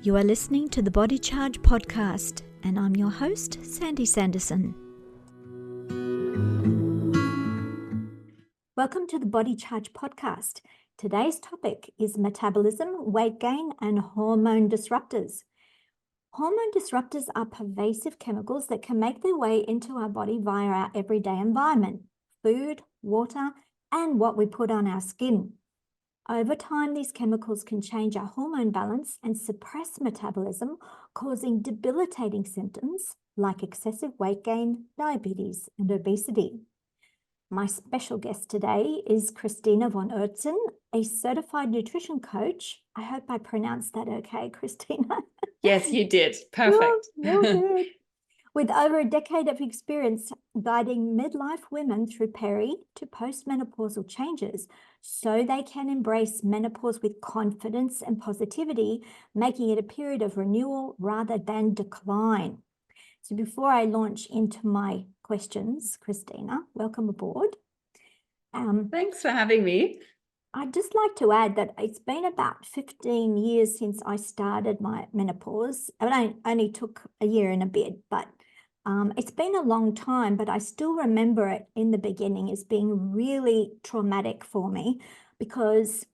You are listening to the Body Charge podcast, and I'm your host, Sandy Sanderson. Welcome to the Body Charge podcast. Today's topic is metabolism, weight gain, and hormone disruptors. Hormone disruptors are pervasive chemicals that can make their way into our body via our everyday environment, food, water, and what we put on our skin. Over time, these chemicals can change our hormone balance and suppress metabolism, causing debilitating symptoms like excessive weight gain, diabetes, and obesity. My special guest today is Kristina von Oertzen, a certified nutrition coach. I hope I pronounced that okay, Kristina. Yes, you did. Perfect. You're good. With over a decade of experience guiding midlife women through peri to postmenopausal changes so they can embrace menopause with confidence and positivity, making it a period of renewal rather than decline. So before I launch into my questions, Kristina, welcome aboard. Thanks for having me. I'd just like to add that it's been about 15 years since I started my menopause. I only took a year and a bit, but it's been a long time, but I still remember it in the beginning as being really traumatic for me because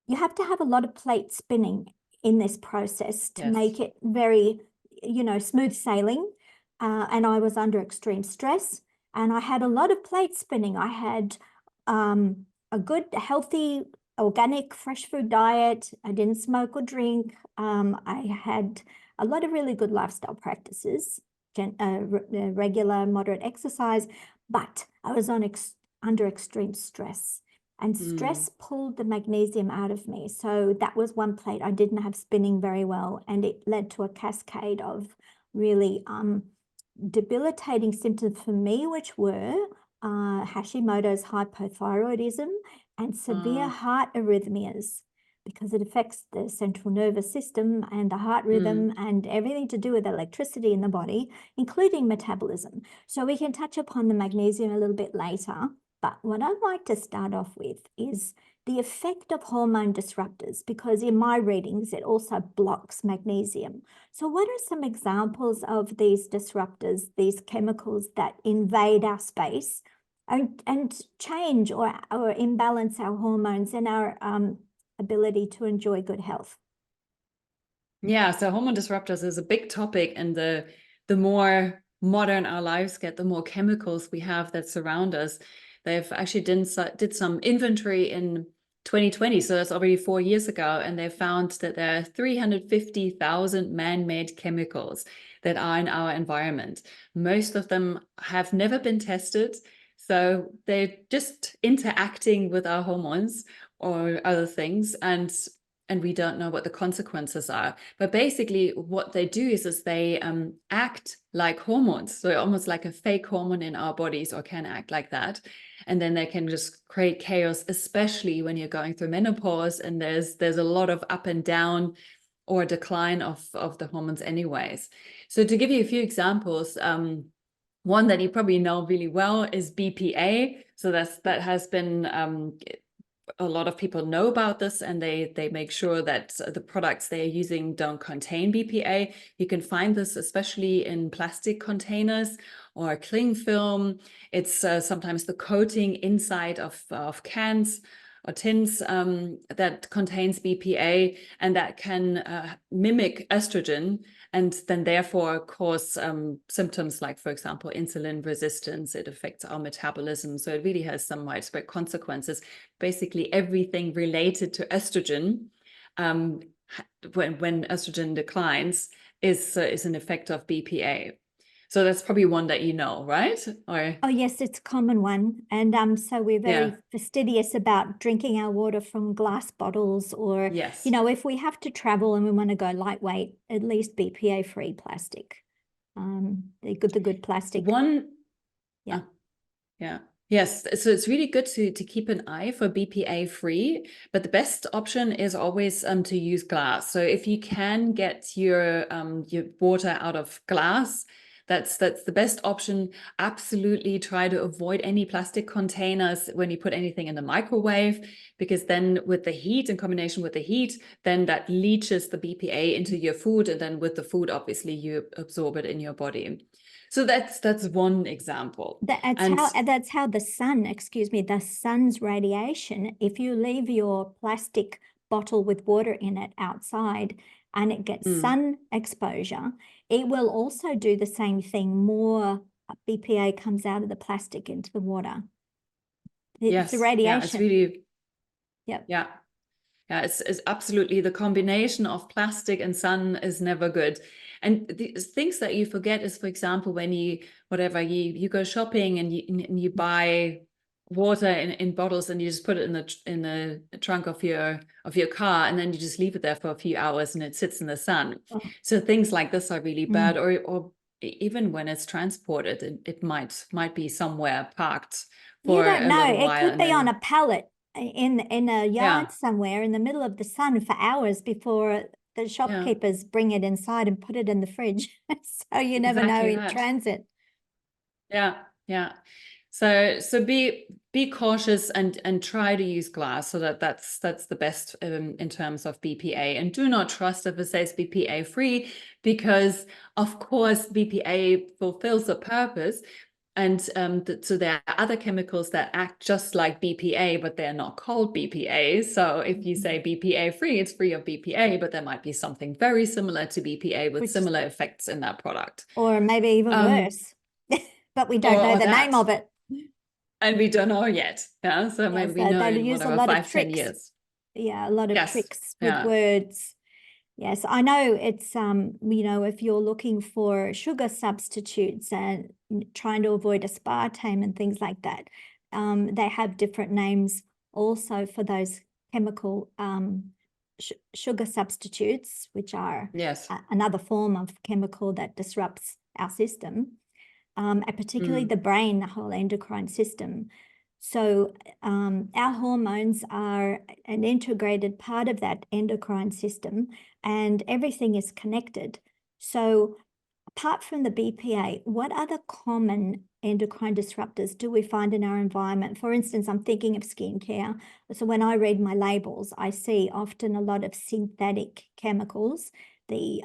you have to have a lot of plates spinning in this process to make it very, smooth sailing. And I was under extreme stress and I had a lot of plates spinning. I had a good, healthy, organic, fresh food diet. I didn't smoke or drink. I had a lot of really good lifestyle practices, regular, moderate exercise, but I was under extreme stress. And stress pulled the magnesium out of me. So that was one plate I didn't have spinning very well. And it led to a cascade of really debilitating symptoms for me, which were Hashimoto's hypothyroidism and severe heart arrhythmias, because it affects the central nervous system and the heart rhythm and everything to do with electricity in the body, including metabolism. So we can touch upon the magnesium a little bit later. But what I'd like to start off with is the effect of hormone disruptors, because in my readings, it also blocks magnesium. So what are some examples of these disruptors, these chemicals that invade our space and change or imbalance our hormones and our ability to enjoy good health? Yeah, so hormone disruptors is a big topic, and the more modern our lives get, the more chemicals we have that surround us. They've actually did some inventory in 2020, so that's already 4 years ago, and they found that there are 350,000 man-made chemicals that are in our environment. Most of them have never been tested, so they're just interacting with our hormones or other things, and we don't know what the consequences are. But basically what they do is they act like hormones. So almost like a fake hormone in our bodies, or can act like that. And then they can just create chaos, especially when you're going through menopause and there's a lot of up and down or decline of the hormones anyways. So to give you a few examples, one that you probably know really well is BPA. So that has been a lot of people know about this, and they make sure that the products they're using don't contain BPA. You can find this especially in plastic containers or cling film. It's sometimes the coating inside of cans or tins that contains BPA, and that can mimic estrogen and then therefore cause symptoms like, for example, insulin resistance. It affects our metabolism. So it really has some widespread consequences. Basically, everything related to estrogen, when estrogen declines, is an effect of BPA. So that's probably one that you know, right? Or Oh, yes, it's a common one. And so we're very fastidious about drinking our water from glass bottles, or, if we have to travel and we want to go lightweight, at least BPA-free plastic. The good plastic. Yes, so it's really good to keep an eye for BPA free, but the best option is always to use glass. So if you can get your water out of glass, That's the best option. Absolutely try to avoid any plastic containers when you put anything in the microwave, because then with the heat, in combination with the heat, then that leaches the BPA into your food, and then with the food, obviously you absorb it in your body. So that's one example. That's how the sun, excuse me, the sun's radiation, if you leave your plastic bottle with water in it outside and it gets sun exposure, it will also do the same thing. More BPA comes out of the plastic into the water. It's the radiation. Yeah, it's really, Yep. yeah. Yeah, it's absolutely, the combination of plastic and sun is never good. And the things that you forget is, for example, when you go shopping and you buy water in bottles and you just put it in the trunk of your car, and then you just leave it there for a few hours and it sits in the sun. Oh. So things like this are really bad. Or even when it's transported, it might be somewhere parked for you don't a know. little It while, could be on a pallet in a yard somewhere in the middle of the sun for hours before the shopkeepers bring it inside and put it in the fridge. So you never know in transit. Yeah. So be cautious and try to use glass, so that's the best in terms of BPA. And do not trust if it says BPA free, because of course BPA fulfills a purpose. And so there are other chemicals that act just like BPA, but they're not called BPA. So if you say BPA free, it's free of BPA, but there might be something very similar to BPA with similar effects in that product. Or maybe even worse, but we don't know the name of it. And we don't know yet. Yeah, so maybe we know in whatever 5-10 years. Yeah, a lot of tricks with words. Yes, I know it's, if you're looking for sugar substitutes and trying to avoid aspartame and things like that, they have different names also for those chemical sugar substitutes, which are another form of chemical that disrupts our system, and particularly the brain, the whole endocrine system. So our hormones are an integrated part of that endocrine system, and everything is connected. So apart from the BPA, what other common endocrine disruptors do we find in our environment? For instance, I'm thinking of skincare. So when I read my labels, I see often a lot of synthetic chemicals, the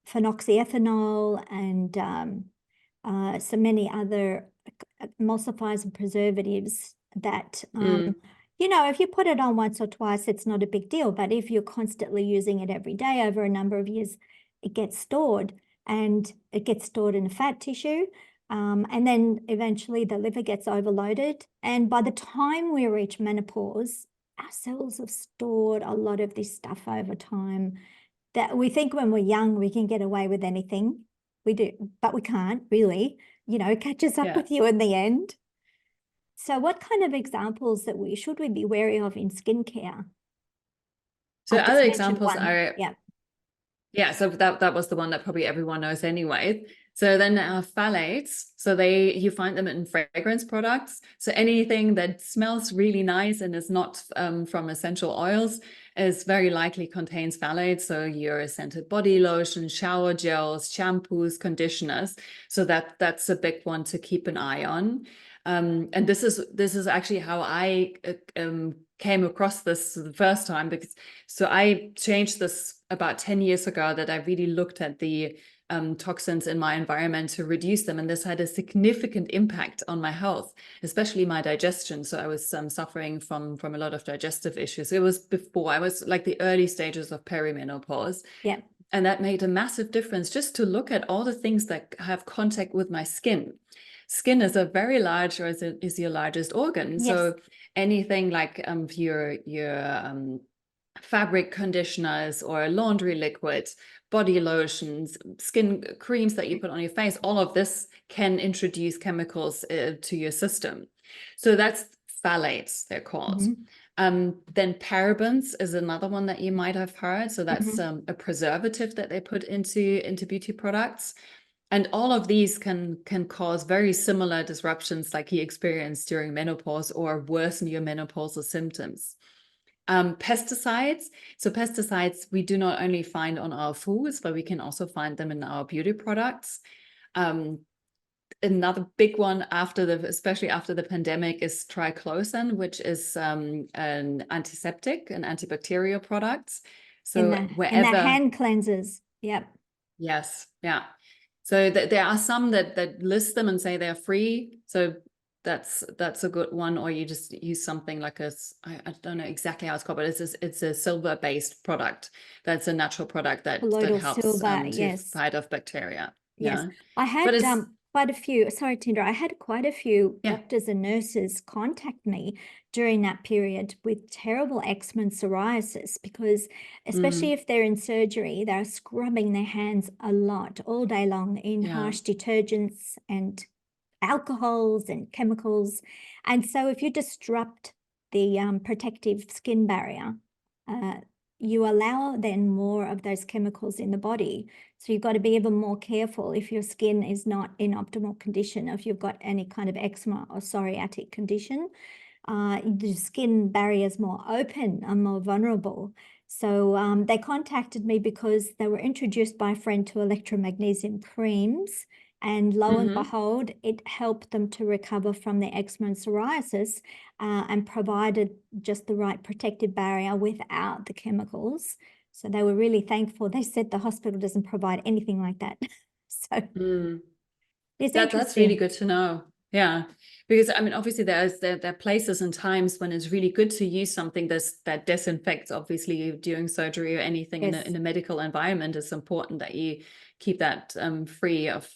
phenoxyethanol and so many other emulsifiers and preservatives that, if you put it on once or twice, it's not a big deal. But if you're constantly using it every day over a number of years, it gets stored, and it gets stored in the fat tissue. And then eventually the liver gets overloaded. And by the time we reach menopause, our cells have stored a lot of this stuff over time, that we think when we're young, we can get away with anything. We do, but we can't really, it catches up with you in the end. So what kind of examples should we be wary of in skincare? So other examples are, so that was the one that probably everyone knows anyway. So then phthalates, so you find them in fragrance products. So anything that smells really nice and is not from essential oils is very likely contains phthalates. So your scented body lotion, shower gels, shampoos, conditioners. So that's a big one to keep an eye on. And this is actually how I came across this the first time, because I changed this about 10 years ago, that I really looked at the toxins in my environment to reduce them, and this had a significant impact on my health, especially my digestion. So I was suffering from a lot of digestive issues. It was before I was like the early stages of perimenopause. Yeah. And that made a massive difference, just to look at all the things that have contact with my skin. Skin is a very large, or is your largest organ. Yes. So anything like your fabric conditioners or laundry liquids, body lotions, skin creams that you put on your face, all of this can introduce chemicals to your system. So that's phthalates, they're called. Then parabens is another one that you might have heard. So that's a preservative that they put into beauty products. And all of these can cause very similar disruptions like you experienced during menopause, or worsen your menopausal symptoms. Pesticides. So pesticides we do not only find on our foods, but we can also find them in our beauty products. Another big one especially after the pandemic, is triclosan, which is an antiseptic, an antibacterial product. So in the wherever hand cleansers. Yep. Yes, yeah. So there are some that list them and say they're free. So that's a good one. Or you just use something like I don't know exactly how it's called, but it's a silver-based product. That's a natural product that Colloidal helps silver, to yes. fight off bacteria. Yes, Yeah. I had But it's quite a few, sorry, Tinder, I had quite a few yeah. doctors and nurses contact me during that period with terrible eczema and psoriasis, because especially if they're in surgery, they're scrubbing their hands a lot all day long in harsh detergents and alcohols and chemicals. And so if you disrupt the protective skin barrier, you allow then more of those chemicals in the body. So you've got to be even more careful if your skin is not in optimal condition, if you've got any kind of eczema or psoriatic condition. The skin barrier is more open and more vulnerable. So they contacted me because they were introduced by a friend to Elektra magnesium creams, and lo and behold, it helped them to recover from their eczema and psoriasis, and provided just the right protective barrier without the chemicals. So they were really thankful. They said the hospital doesn't provide anything like that. So it's that's really interesting. good to know. Yeah, because I mean, obviously there are places and times when it's really good to use something that disinfects. Obviously, during surgery or anything Yes. in a medical environment, it's important that you keep that free of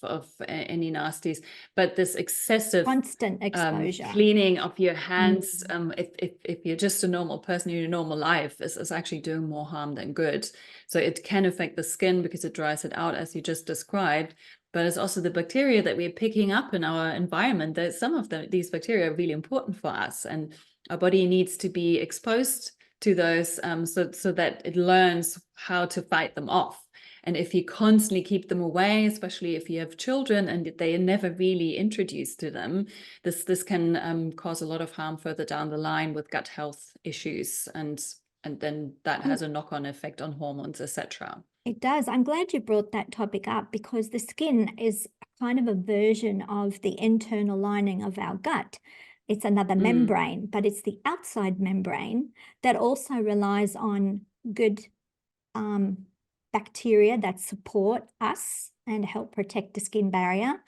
any nasties. But this excessive Constant exposure. cleaning of your hands, if you're just a normal person in your normal life, is actually doing more harm than good. So it can affect the skin because it dries it out, as you just described. But it's also the bacteria that we're picking up in our environment. That some of these bacteria are really important for us, and our body needs to be exposed to those so that it learns how to fight them off. And if you constantly keep them away, especially if you have children and they are never really introduced to them, this can cause a lot of harm further down the line with gut health issues, and then that has a knock-on effect on hormones, etc. It does. I'm glad you brought that topic up, because the skin is kind of a version of the internal lining of our gut. It's another membrane, but it's the outside membrane that also relies on good bacteria that support us and help protect the skin barrier,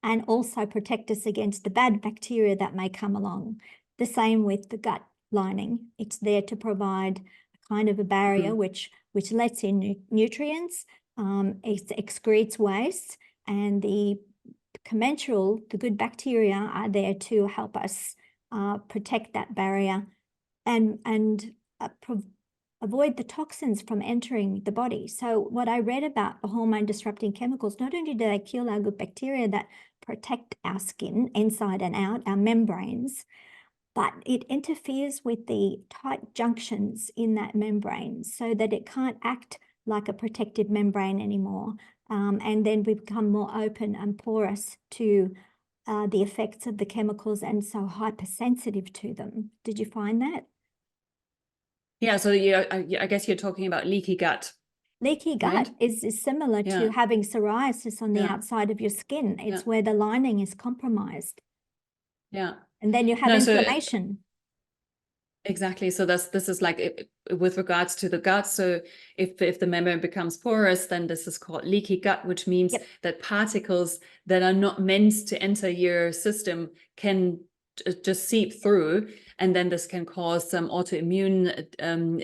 and also protect us against the bad bacteria that may come along. The same with the gut lining. It's there to provide a kind of a barrier which lets in nutrients, it excretes waste, and the commensal, the good bacteria, are there to help us protect that barrier and avoid the toxins from entering the body. So what I read about the hormone disrupting chemicals, not only do they kill our good bacteria that protect our skin inside and out, our membranes, but it interferes with the tight junctions in that membrane so that it can't act like a protective membrane anymore. And then we become more open and porous to the effects of the chemicals, and so hypersensitive to them. Did you find that? Yeah, so I guess you're talking about leaky gut. Leaky gut right? is similar to having psoriasis on the outside of your skin. It's where the lining is compromised. Yeah. And then you have inflammation. Exactly. So this is like with regards to the gut. So if the membrane becomes porous, then this is called leaky gut, which means that particles that are not meant to enter your system can just seep through, and then this can cause some autoimmune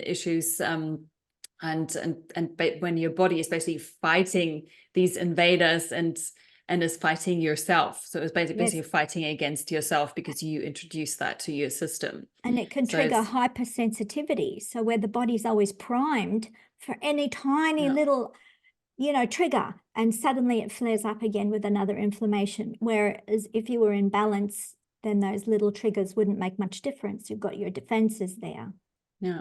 issues. And when your body is basically fighting these invaders and is fighting yourself. So it's basically fighting against yourself because you introduce that to your system. And it can trigger hypersensitivity. So where the body's always primed for any tiny little, trigger, and suddenly it flares up again with another inflammation. Whereas if you were in balance, then those little triggers wouldn't make much difference. You've got your defenses there. Yeah.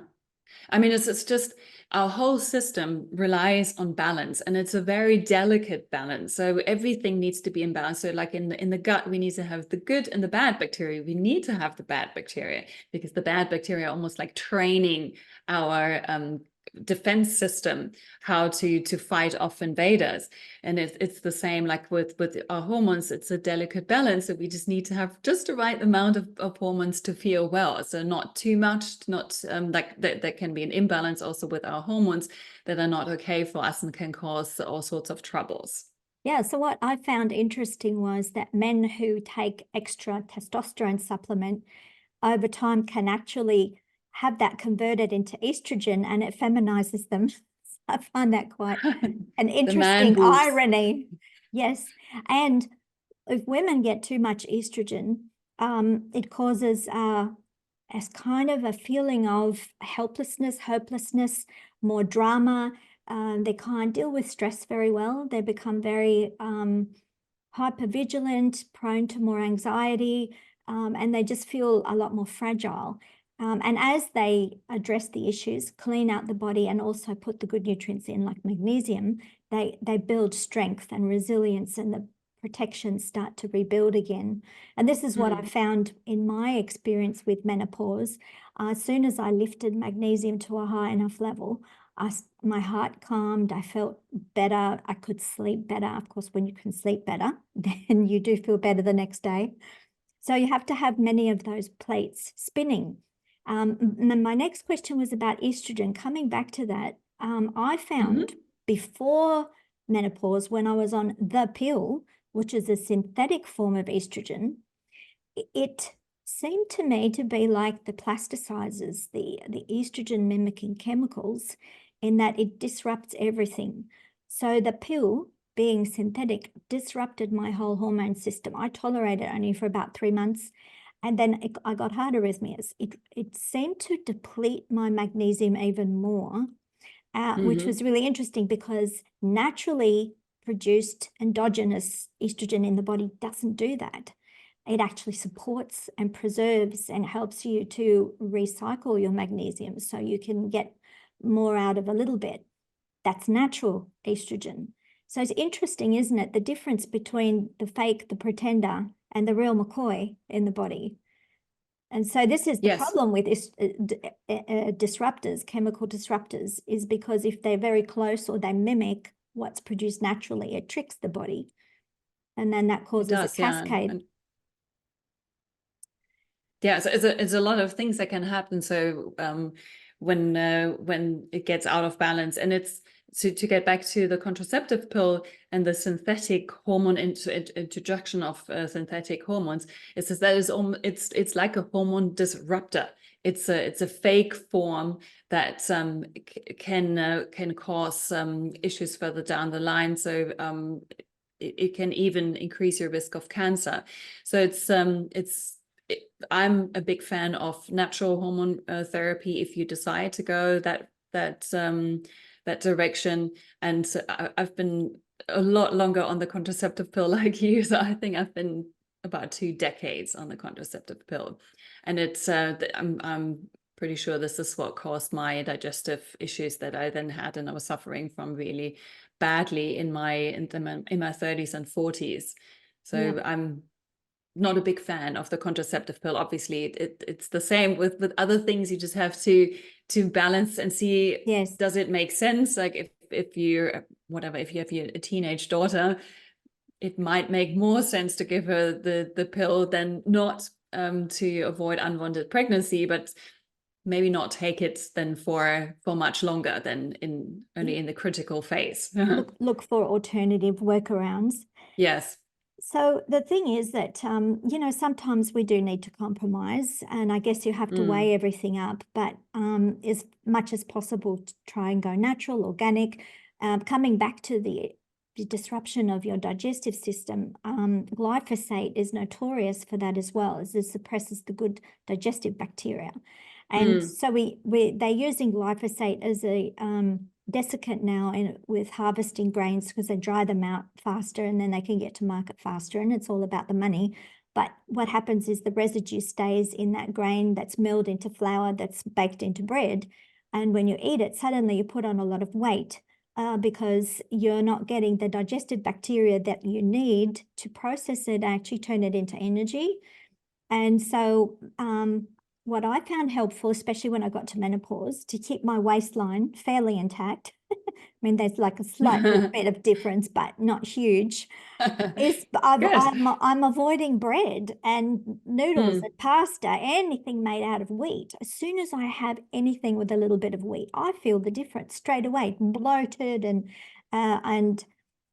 I mean, it's just our whole system relies on balance, and it's a very delicate balance. So everything needs to be in balance. So like in the gut, we need to have the good and the bad bacteria. We need to have the bad bacteria, because the bad bacteria are almost like training our defense system how to fight off invaders. And it's the same like with our hormones. It's a delicate balance, so we just need to have just the right amount of hormones to feel well. So not too much, not like there can be an imbalance also with our hormones that are not okay for us and can cause all sorts of troubles. Yeah, so what I found interesting was that men who take extra testosterone supplement over time can actually have that converted into estrogen, and it feminizes them. I find that quite an The man interesting boobs. irony. Yes. And if women get too much estrogen, it causes as kind of a feeling of helplessness, hopelessness, more drama. They can't deal with stress very well. They become very hypervigilant, prone to more anxiety, and they just feel a lot more fragile. And as they address the issues, clean out the body, and also put the good nutrients in, like magnesium, they build strength and resilience, and the protections start to rebuild again. And this is what I found in my experience with menopause. As soon as I lifted magnesium to a high enough level, my heart calmed, I felt better, I could sleep better. Of course, when you can sleep better, then you do feel better the next day. So you have to have many of those plates spinning. And my next question was about estrogen. Coming back to that, I found before menopause, when I was on the pill, which is a synthetic form of estrogen, it seemed to me to be like the plasticizers, the estrogen mimicking chemicals, in that it disrupts everything. So the pill, being synthetic, disrupted my whole hormone system. I tolerated it only for about 3 months, and then I got heart arrhythmias. It seemed to deplete my magnesium even more, which was really interesting, because naturally produced endogenous estrogen in the body doesn't do that. It actually supports and preserves and helps you to recycle your magnesium so you can get more out of a little bit. That's natural estrogen. So it's interesting, isn't it? The difference between the fake, the pretender, and the real McCoy in the body. And so this is the problem with disruptors, chemical disruptors, is because if they're very close or they mimic what's produced naturally, it tricks the body. And then that causes a cascade. Yeah, so it's a lot of things that can happen. So when it gets out of balance, and it's to get back to the contraceptive pill and the synthetic hormone introduction of synthetic hormones, it says that it's like a hormone disruptor. It's a fake form that can cause issues further down the line. So it can even increase your risk of cancer. So I'm a big fan of natural hormone therapy if you decide to go that direction. And so I've been a lot longer on the contraceptive pill like you. So I think I've been about 2 decades on the contraceptive pill, and it's I'm pretty sure this is what caused my digestive issues that I then had, and I was suffering from really badly in my 30s and 40s. So I'm not a big fan of the contraceptive pill. Obviously, it's the same with other things. You just have to balance and see, does it make sense? Like if you're if you have a teenage daughter, it might make more sense to give her the pill than not, to avoid unwanted pregnancy, but maybe not take it then for much longer than only in the critical phase. Look for alternative workarounds. Yes. So the thing is that, sometimes we do need to compromise, and I guess you have to weigh everything up, but as much as possible to try and go natural, organic. Coming back to the disruption of your digestive system, glyphosate is notorious for that as well, as it suppresses the good digestive bacteria. And so they're using glyphosate as a desiccant now with harvesting grains, because they dry them out faster and then they can get to market faster, and it's all about the money. But what happens is the residue stays in that grain that's milled into flour, that's baked into bread. And when you eat it, suddenly you put on a lot of weight because you're not getting the digestive bacteria that you need to process it and actually turn it into energy. And so what I found helpful, especially when I got to menopause, to keep my waistline fairly intact, I mean, there's like a slight little bit of difference, but not huge, is I'm avoiding bread and noodles and pasta, anything made out of wheat. As soon as I have anything with a little bit of wheat, I feel the difference straight away, bloated and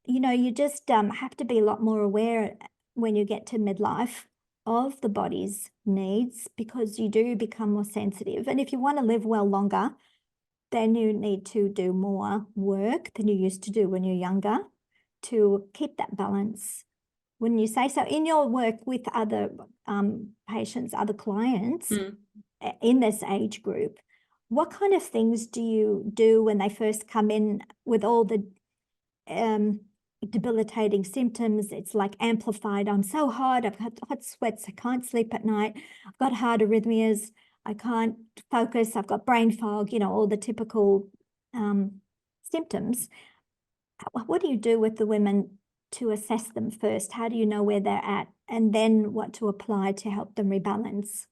you know, you just have to be a lot more aware when you get to midlife of the body's needs, because you do become more sensitive. And if you want to live well longer, then you need to do more work than you used to do when you're younger to keep that balance. Wouldn't you say so? In your work with other patients, other clients in this age group, what kind of things do you do when they first come in with all the debilitating symptoms? It's like amplified. I'm so hot. I've got hot sweats. I can't sleep at night. I've got heart arrhythmias. I can't focus. I've got brain fog, you know, all the typical symptoms. What do you do with the women to assess them first? How do you know where they're at? And then what to apply to help them rebalance?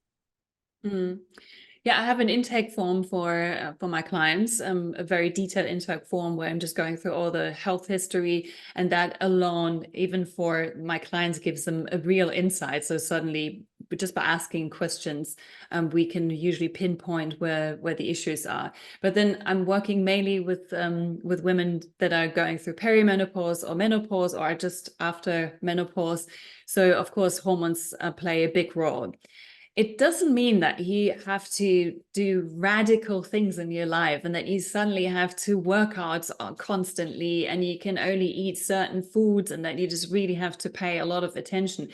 Yeah, I have an intake form for my clients, a very detailed intake form where I'm just going through all the health history, and that alone, even for my clients, gives them a real insight. So suddenly, just by asking questions, we can usually pinpoint where the issues are. But then I'm working mainly with women that are going through perimenopause or menopause or just after menopause. So of course, hormones play a big role. It doesn't mean that you have to do radical things in your life and that you suddenly have to work out constantly and you can only eat certain foods and that you just really have to pay a lot of attention.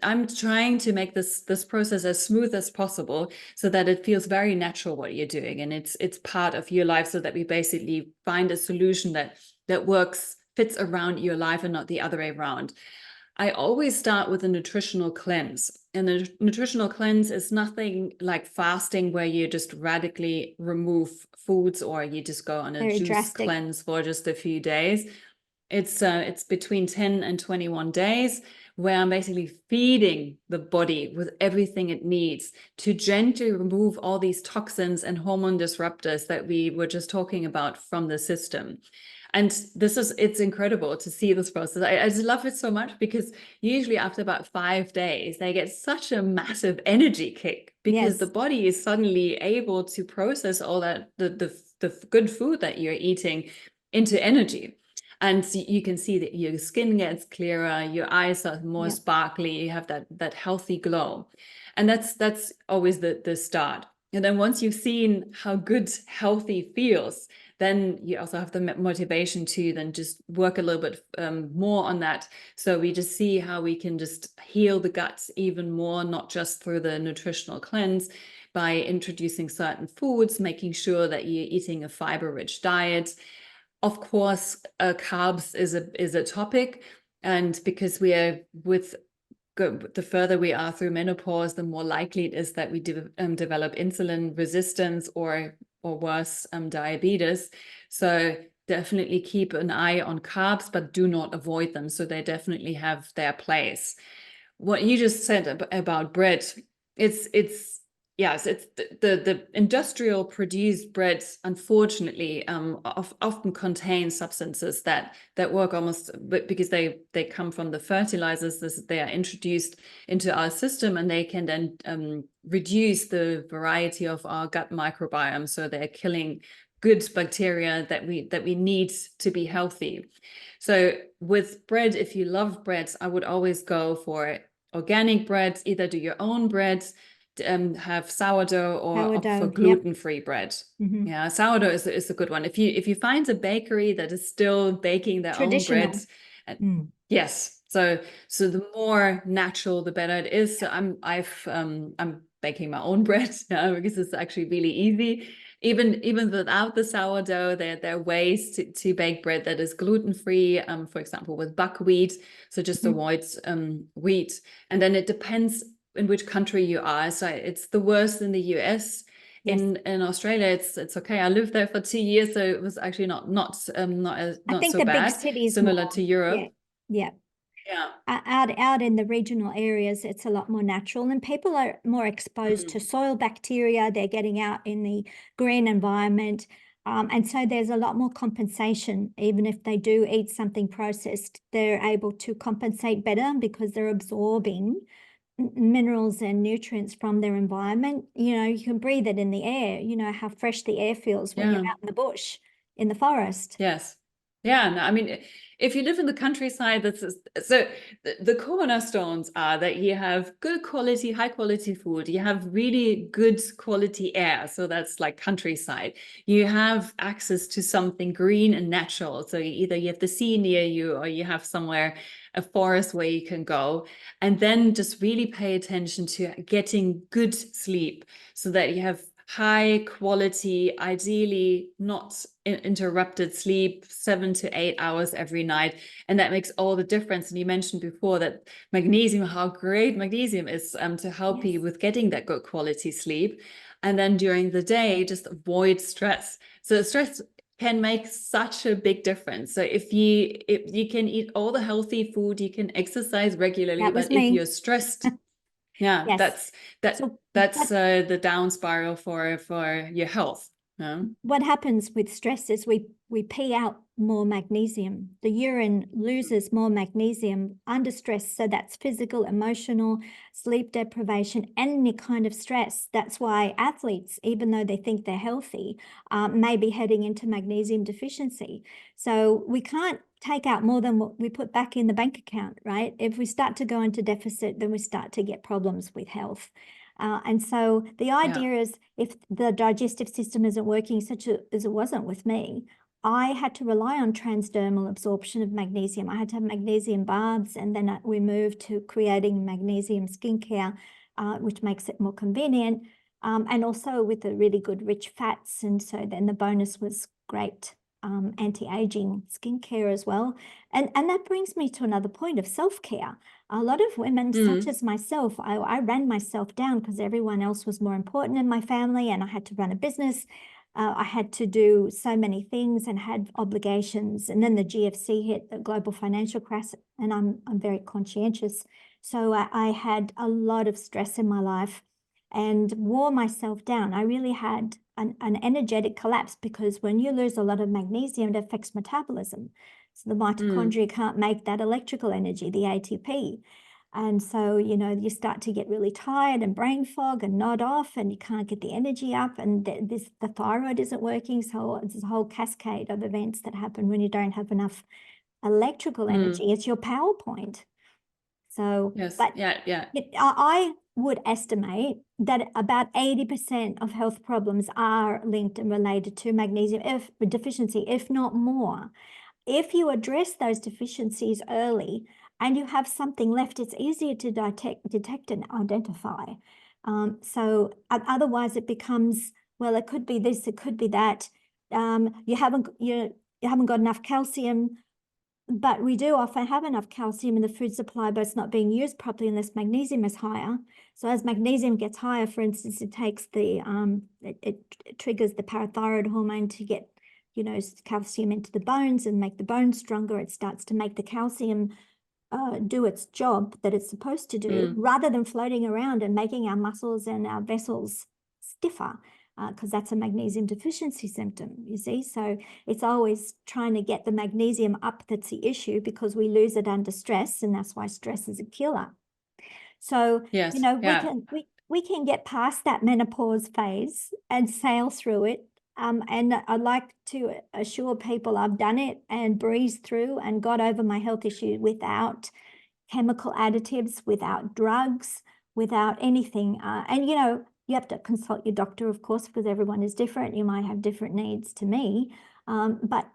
I'm trying to make this process as smooth as possible so that it feels very natural what you're doing, and it's part of your life, so that we basically find a solution that works, fits around your life and not the other way around. I always start with a nutritional cleanse. And the nutritional cleanse is nothing like fasting where you just radically remove foods or you just go on a Very juice drastic cleanse for just a few days. It's between 10 and 21 days where I'm basically feeding the body with everything it needs to gently remove all these toxins and hormone disruptors that we were just talking about from the system. And it's incredible to see this process. I just love it so much because usually after about 5 days, they get such a massive energy kick because the body is suddenly able to process all that, the good food that you're eating into energy. And you can see that your skin gets clearer, your eyes are more sparkly, you have that healthy glow. And that's always the start. And then once you've seen how good healthy feels, then you also have the motivation to then just work a little bit more on that. So we just see how we can just heal the guts even more, not just through the nutritional cleanse, by introducing certain foods, making sure that you're eating a fiber-rich diet. Of course, carbs is a topic, and because we are the further we are through menopause, the more likely it is that we develop insulin resistance or worse, diabetes. So definitely keep an eye on carbs, but do not avoid them. So they definitely have their place. What you just said about bread, it's the industrial produced breads, unfortunately, often contain substances that work almost because they come from the fertilizers. They are introduced into our system, and they can then reduce the variety of our gut microbiome. So they're killing good bacteria that we need to be healthy. So with bread, if you love breads, I would always go for organic breads. Either do your own breads, have sourdough, or opt for gluten-free bread. Yeah, sourdough is a good one. If you find a bakery that is still baking their own bread, yes. So the more natural, the better it is. So I'm baking my own bread now because it's actually really easy. Even without the sourdough, there are ways to bake bread that is gluten-free, for example, with buckwheat. So just avoid wheat. And then it depends in which country you are. So it's the worst in the US. Yes. in Australia, it's okay. I lived there for 2 years, so it was actually not I think so the big bad. cities Similar more. to Europe. Yeah. Yeah. Out in the regional areas, it's a lot more natural, and people are more exposed to soil bacteria. They're getting out in the green environment. And so there's a lot more compensation. Even if they do eat something processed, they're able to compensate better because they're absorbing minerals and nutrients from their environment. You know, you can breathe it in the air. You know how fresh the air feels when you're out in the bush, in the forest. Yes. Yeah, no, I mean, if you live in the countryside, so the cornerstones are that you have good quality, high quality food, you have really good quality air, so that's like countryside. You have access to something green and natural, so either you have the sea near you or you have somewhere, a forest where you can go, and then just really pay attention to getting good sleep so that you have high quality, ideally not interrupted sleep, 7 to 8 hours every night. And that makes all the difference. And you mentioned before that magnesium, how great magnesium is to help you with getting that good quality sleep. And then during the day, just avoid stress. So stress can make such a big difference. So if you can eat all the healthy food, you can exercise regularly, That was but if me. you're stressed, yeah, Yes. that's the down spiral for your health. What happens with stress is we pee out more magnesium. The urine loses more magnesium under stress. So that's physical, emotional, sleep deprivation, any kind of stress. That's why athletes, even though they think they're healthy, may be heading into magnesium deficiency. So we can't take out more than what we put back in the bank account, right? If we start to go into deficit, then we start to get problems with health. And so the idea is if the digestive system isn't working such as it wasn't with me, I had to rely on transdermal absorption of magnesium. I had to have magnesium baths, and then we moved to creating magnesium skincare, which makes it more convenient, and also with the really good rich fats. And so then the bonus was great anti-aging skincare as well. And that brings me to another point of self-care. A lot of women, such as myself, I ran myself down because everyone else was more important in my family, and I had to run a business. I had to do so many things and had obligations. And then the GFC hit, the global financial crisis, and I'm very conscientious. So I had a lot of stress in my life and wore myself down. I really had an energetic collapse because when you lose a lot of magnesium, it affects metabolism. So the mitochondria can't make that electrical energy, the ATP. And so, you know, you start to get really tired and brain fog and nod off, and you can't get the energy up, and the thyroid isn't working. So it's a whole cascade of events that happen when you don't have enough electrical energy. It's your power point. So, yes, but yeah. I would estimate that about 80% of health problems are linked and related to magnesium deficiency, if not more. If you address those deficiencies early and you have something left, it's easier to detect and identify. So otherwise it becomes, well, it could be this, it could be that. You haven't got enough calcium, but we do often have enough calcium in the food supply, but it's not being used properly unless magnesium is higher. So as magnesium gets higher, for instance, it takes the it triggers the parathyroid hormone to get, you know, calcium into the bones and make the bones stronger. It starts to make the calcium do its job that it's supposed to do, rather than floating around and making our muscles and our vessels stiffer, because that's a magnesium deficiency symptom, you see. So it's always trying to get the magnesium up that's the issue, because we lose it under stress, and that's why stress is a killer. So, Yes, you know, yeah. we can get past that menopause phase and sail through it. And I'd like to assure people I've done it and breezed through and got over my health issue without chemical additives, without drugs, without anything. And, you know, you have to consult your doctor, of course, because everyone is different. You might have different needs to me. But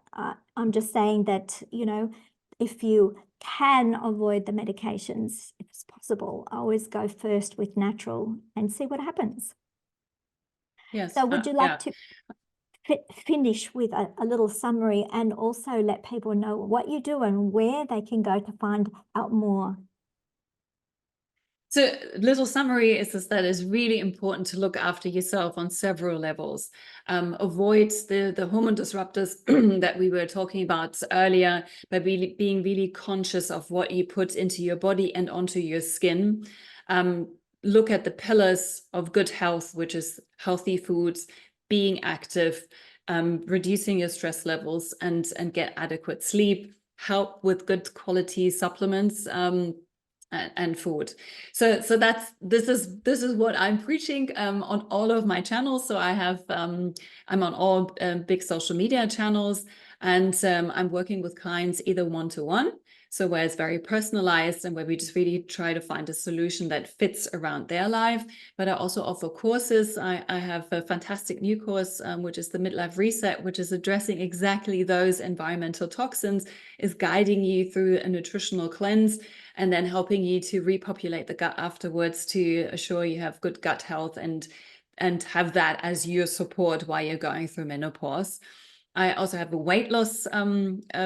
I'm just saying that, you know, if you can avoid the medications, if it's possible, always go first with natural and see what happens. Yes. So would you like to finish with a little summary and also let people know what you do and where they can go to find out more? So little summary is that it's really important to look after yourself on several levels. Avoid the hormone disruptors that we were talking about earlier by being really conscious of what you put into your body and onto your skin. Look at the pillars of good health, which is healthy foods, being active, reducing your stress levels, and get adequate sleep. Help with good quality supplements. And food. So this is what I'm preaching on all of my channels. So I have I'm on all big social media channels, and I'm working with clients either one-to-one, so where it's very personalized and where we just really try to find a solution that fits around their life. But I also offer courses. I have a fantastic new course, which is the Midlife Reset, which is addressing exactly those environmental toxins, is guiding you through a nutritional cleanse, and then helping you to repopulate the gut afterwards to assure you have good gut health and have that as your support while you're going through menopause. I also have a weight loss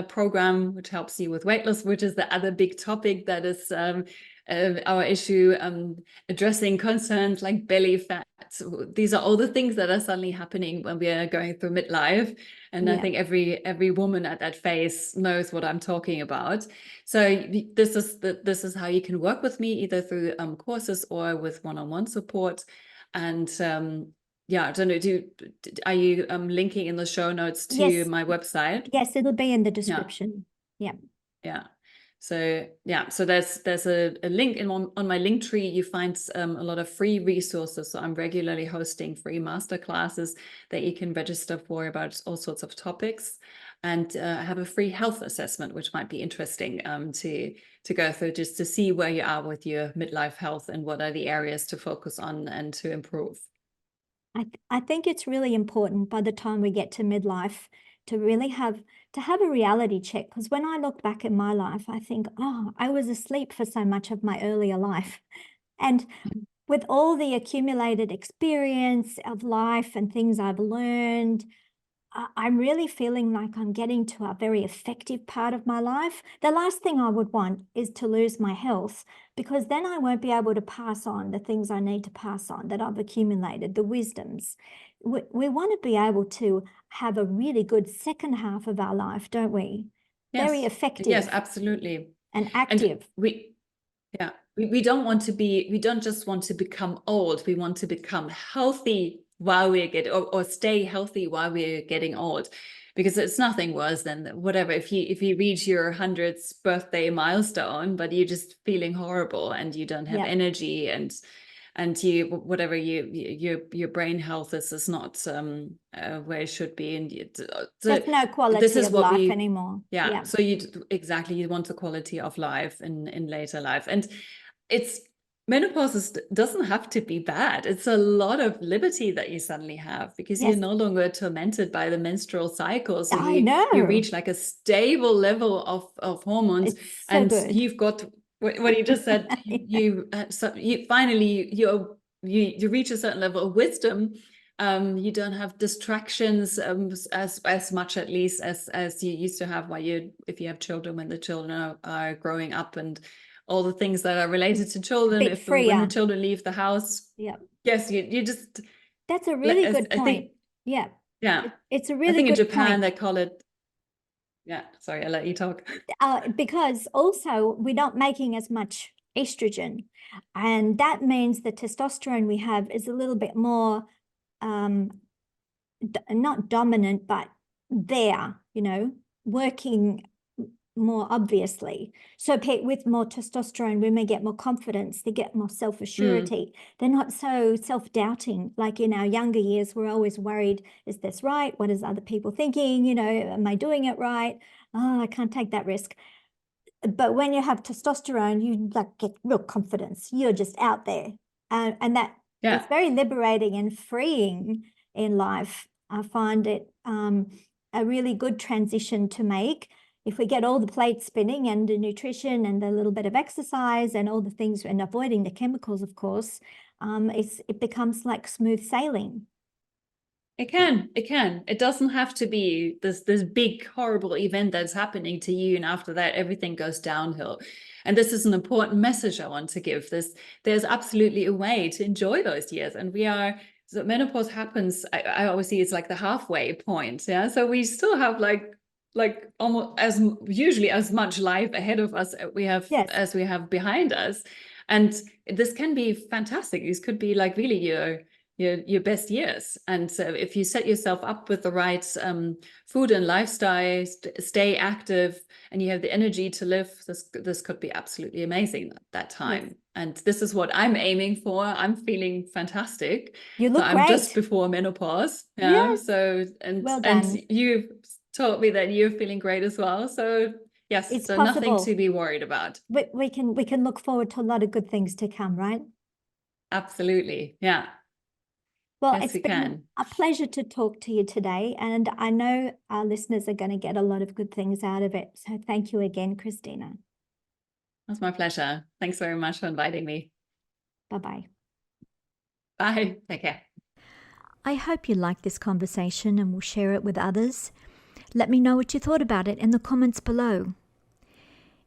program, which helps you with weight loss, which is the other big topic that is our issue, addressing concerns like belly fat. These are all the things that are suddenly happening when we are going through midlife. And I think every woman at that phase knows what I'm talking about. So this is how you can work with me, either through courses or with one-on-one support. And yeah, I don't know, are you linking in the show notes to my website? Yes, it'll be in the description. Yeah. So yeah, so there's a link on my link tree. You find a lot of free resources. So I'm regularly hosting free masterclasses that you can register for about all sorts of topics, and I have a free health assessment, which might be interesting to go through, just to see where you are with your midlife health and what are the areas to focus on and to improve. I think it's really important by the time we get to midlife to really have a reality check, because when I look back in my life, I think, oh, I was asleep for so much of my earlier life. And with all the accumulated experience of life and things I've learned, I'm really feeling like I'm getting to a very effective part of my life. The last thing I would want is to lose my health, because then I won't be able to pass on the things I need to pass on that I've accumulated, the wisdoms. We want to be able to have a really good second half of our life, don't we? Yes. Very effective. Yes, absolutely. And active. And we don't just want to become old. We want to become healthy while we're getting, or stay healthy while we're getting old, because it's nothing worse than whatever, if you reach your 100th birthday milestone, but you're just feeling horrible and you don't have energy, and you, whatever, your brain health is not where it should be, and there's no quality of life anymore. So you want the quality of life in later life. And it's menopause doesn't have to be bad. It's a lot of liberty that you suddenly have, because you're no longer tormented by the menstrual cycle. So you reach like a stable level of hormones. It's so and good. You've got what you just said. You finally you reach a certain level of wisdom. You don't have distractions as much, at least, as you used to have if you have children, when the children are growing up, and all the things that are related to children. When the children leave the house, yes, you just. That's a really good point. It's a really good point. I think in Japan they call it. Yeah, sorry, I'll let you talk. Because also we're not making as much estrogen, and that means the testosterone we have is a little bit more not dominant, but there, working more obviously. So with more testosterone, women get more confidence, they get more self-assurity. They're not so self-doubting. Like in our younger years, we're always worried, is this right? What is other people thinking? Am I doing it right? Oh, I can't take that risk. But when you have testosterone, you get real confidence. You're just out there. And that is very liberating and freeing in life. I find it a really good transition to make. If we get all the plates spinning, and the nutrition and the little bit of exercise and all the things, and avoiding the chemicals, of course, it becomes like smooth sailing. It can. It doesn't have to be this big, horrible event that's happening to you, and after that, everything goes downhill. And this is an important message I want to give. There's absolutely a way to enjoy those years. And so menopause happens, I always see it's like the halfway point. Yeah. So we still have like almost usually as much life ahead of us Yes. as we have behind us. And this can be fantastic. These could be like really your best years. And so if you set yourself up with the right food and lifestyle, stay active, and you have the energy to live, this could be absolutely amazing at that time. Yes. And this is what I'm aiming for. I'm feeling fantastic. You So look I'm just great. before menopause. Yeah. Yes. So Well and done. you've told me that you're feeling great as well. So yes, It's so nothing to possible. be worried about. We can look forward to a lot of good things to come, right? Absolutely. Yeah. Well, Yes, it's we been can. a pleasure to talk to you today, and I know our listeners are going to get a lot of good things out of it. So thank you again, Kristina. That's my pleasure. Thanks very much for inviting me. Bye-bye. Bye. Take care. I hope you liked this conversation and will share it with others. Let me know what you thought about it in the comments below.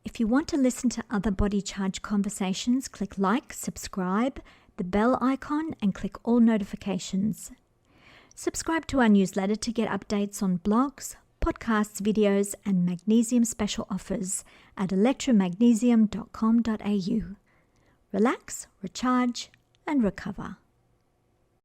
If you want to listen to other Body Charge conversations, click like, subscribe, the bell icon, and click all notifications. Subscribe to our newsletter to get updates on blogs, podcasts, videos, and magnesium special offers at electramagnesium.com.au. Relax, recharge, and recover.